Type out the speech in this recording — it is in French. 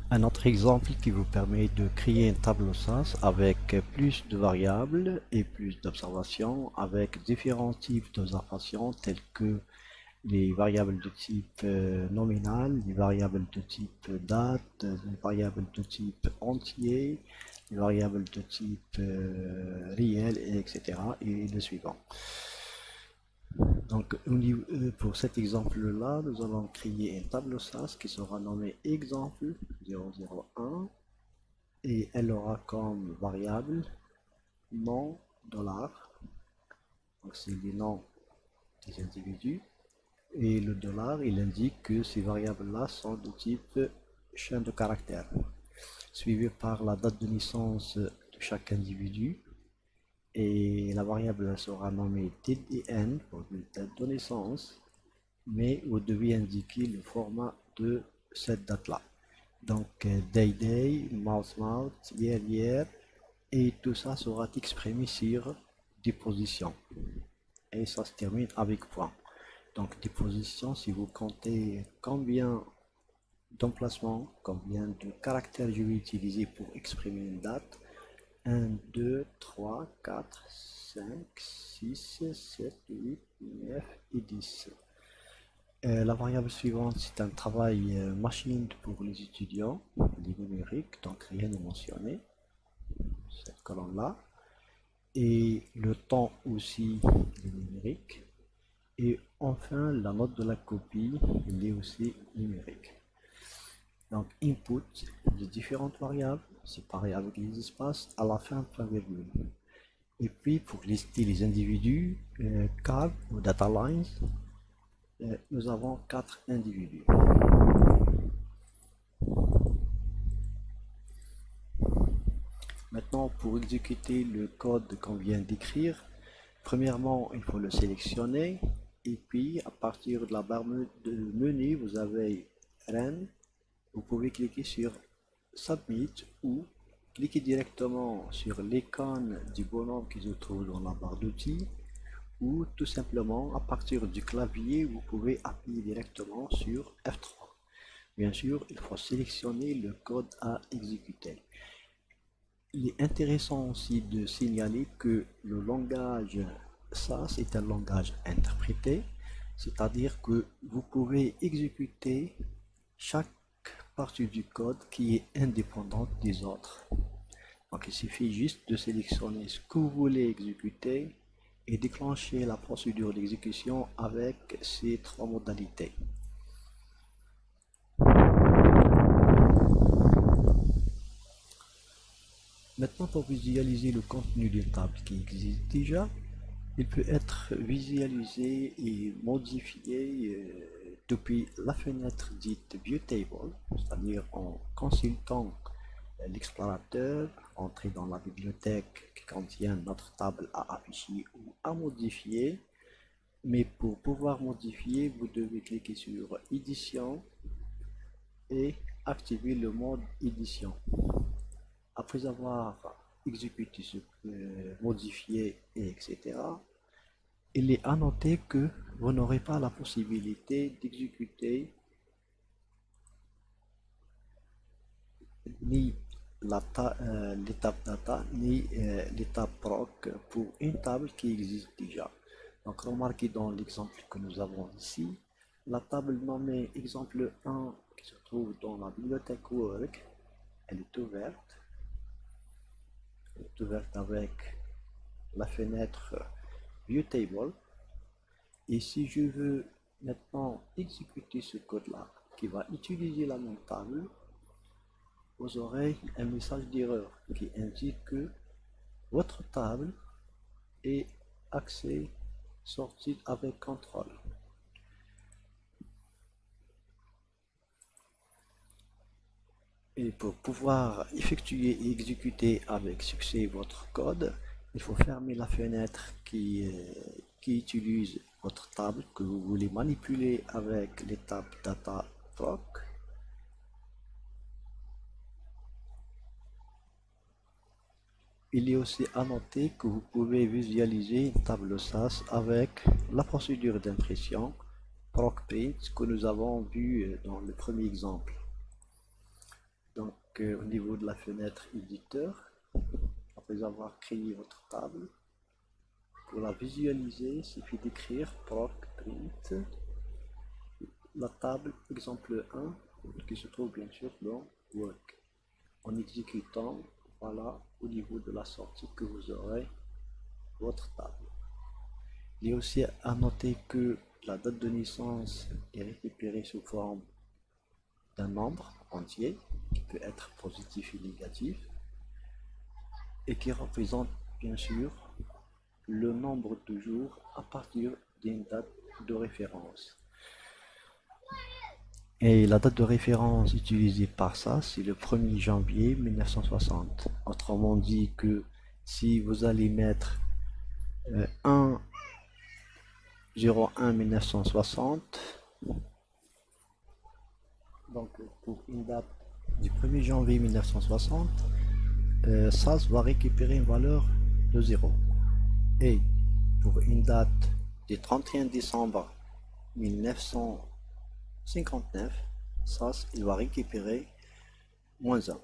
Un autre exemple qui vous permet de créer un tableau SAS avec plus de variables et plus d'observations avec différents types d'observations telles que les variables de type nominal, les variables de type date, les variables de type entier, les variables de type réel, etc. et le suivant. Donc, pour cet exemple-là, nous allons créer un tableau SAS qui sera nommé exemple 001 et elle aura comme variable nom dollar. Donc, c'est les noms des individus. Et le dollar, il indique que ces variables-là sont de type chaîne de caractères, suivi par la date de naissance de chaque individu. Et la variable sera nommée TDN pour une date de naissance, mais vous devez indiquer le format de cette date-là. Donc, day day, month month, year year, et tout ça sera exprimé sur des positions. Et ça se termine avec point. Donc, des positions, si vous comptez combien d'emplacements, combien de caractères je vais utiliser pour exprimer une date, un 2 3 4 5 6 7 8 9 et 10. La variable suivante, c'est un travail machine pour les étudiants, les numériques, donc rien n'est mentionné, cette colonne-là. Et le temps aussi, les numériques. Et enfin, la note de la copie, il est aussi numérique. Donc, input, les différentes variables, séparées avec les espaces, à la fin, point virgule. Et puis, pour lister les individus, card ou data lines, nous avons 4 individus. Maintenant, pour exécuter le code qu'on vient d'écrire, premièrement, il faut le sélectionner. Et puis, à partir de la barre de menu, vous avez Run. Vous pouvez cliquer sur Submit ou cliquer directement sur l'icône du bonhomme qui se trouve dans la barre d'outils ou tout simplement à partir du clavier vous pouvez appuyer directement sur F3. Bien sûr, il faut sélectionner le code à exécuter. Il est intéressant aussi de signaler que le langage SAS est un langage interprété, c'est-à-dire que vous pouvez exécuter chaque partie du code qui est indépendante des autres. Donc il suffit juste de sélectionner ce que vous voulez exécuter et déclencher la procédure d'exécution avec ces trois modalités. Maintenant, pour visualiser le contenu d'une table qui existe déjà, il peut être visualisé et modifié depuis la fenêtre dite View Table, c'est-à-dire en consultant l'explorateur, entrer dans la bibliothèque qui contient notre table à afficher ou à modifier. Mais pour pouvoir modifier, vous devez cliquer sur Édition et activer le mode Édition. Après avoir exécuté ce modifié, etc., il est à noter que vous n'aurez pas la possibilité d'exécuter ni l'étape data ni l'étape proc pour une table qui existe déjà. Donc remarquez dans l'exemple que nous avons ici, la table nommée exemple 1 qui se trouve dans la bibliothèque Work, elle est ouverte. Elle est ouverte avec la fenêtre View Table. Et si je veux maintenant exécuter ce code-là, qui va utiliser la même table, vous aurez un message d'erreur qui indique que votre table est accès sortie avec contrôle. Et pour pouvoir effectuer et exécuter avec succès votre code, il faut fermer la fenêtre qui utilise votre table que vous voulez manipuler avec l'étape data proc. Il est aussi à noter que vous pouvez visualiser une table SAS avec la procédure d'impression ProcPrint que nous avons vu dans le premier exemple. Donc, au niveau de la fenêtre éditeur, après avoir créé votre table, pour la visualiser, il suffit d'écrire proc print la table exemple 1 qui se trouve bien sûr dans work. En exécutant, voilà au niveau de la sortie que vous aurez votre table. Il est aussi à noter que la date de naissance est récupérée sous forme d'un nombre entier qui peut être positif et négatif et qui représente bien sûr le nombre de jours à partir d'une date de référence. Et la date de référence utilisée par ça, c'est le 1er janvier 1960. Autrement dit que si vous allez mettre 1 1960, donc pour une date du 1er janvier 1960, SAS va récupérer une valeur de 0. Et pour une date du 31 décembre 1959, SAS il va récupérer -1.